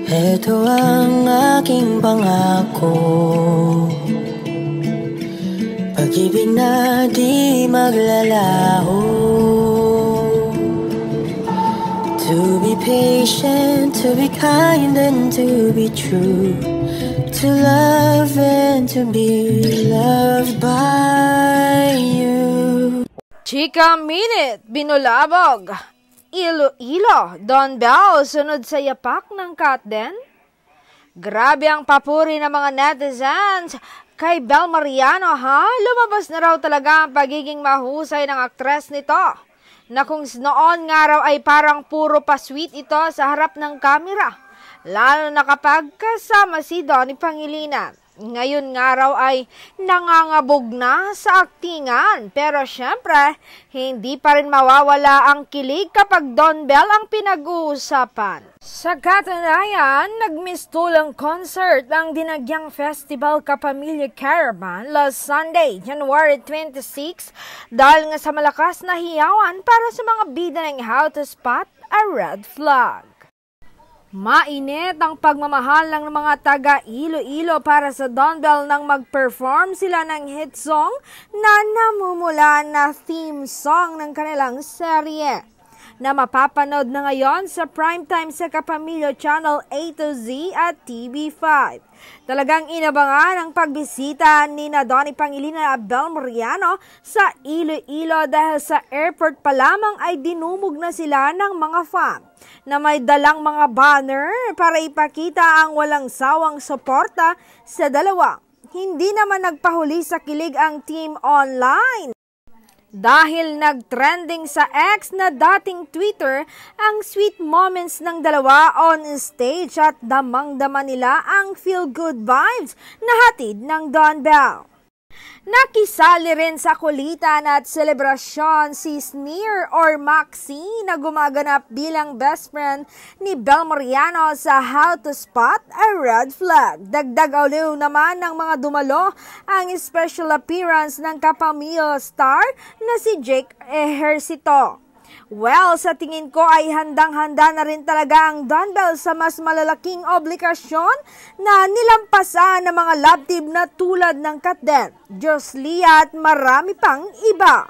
Ito ang aking pangako, pag-ibig na di maglalaho. To be patient, to be kind and to be true, to love and to be loved by you. Chika Minute, Binulabog, Iloilo, Don Bell, sunod sa yapak ng Katden. Grabe ang papuri ng mga netizens kay Bel Mariano ha. Lumabas na raw talaga ang pagiging mahusay ng aktres nito, na kung noon nga raw ay parang puro pa-sweet ito sa harap ng kamera, lalo na kapag kasama si Donnie Pangilinan. Ngayon nga raw ay nangangabog na sa aktingan, pero syempre, hindi pa rin mawawala ang kilig kapag Don Bell ang pinag-uusapan. Sa katunayan, nagmistulang concert ang Dinagyang Festival Kapamilya Caravan last Sunday, January 26, dahil nga sa malakas na hiyawan para sa mga bida ng How to Spot a Red Flag. Mainit ang pagmamahal ng mga taga Iloilo para sa Don Bell nang mag-perform sila ng hit song na namumula na theme song ng kanilang serye, na mapapanood na ngayon sa primetime sa Kapamilya Channel A to Z at TV5. Talagang inabangan ang pagbisita ni Donnie Pangilinan at Bel Mariano sa Iloilo dahil sa airport pa lamang ay dinumog na sila ng mga fan na may dalang mga banner para ipakita ang walang sawang suporta sa dalawa. Hindi naman nagpahuli sa kilig ang team online, dahil nag-trending sa X na dating Twitter ang sweet moments ng dalawa on stage at damang-dama nila ang feel-good vibes na hatid ng Don Bell. Nakisali rin sa kulitan at selebrasyon si Sneer or Maxi na gumaganap bilang best friend ni Bel Mariano sa How to Spot a Red Flag. Dagdag uliw naman ng mga dumalo ang special appearance ng Kapamilya star na si Jake Ejercito. Well, sa tingin ko ay handang-handa na rin talaga ang Don Bell sa mas malalaking obligasyon na nilampasan ng mga love team na tulad ng Katden, Joslia at marami pang iba.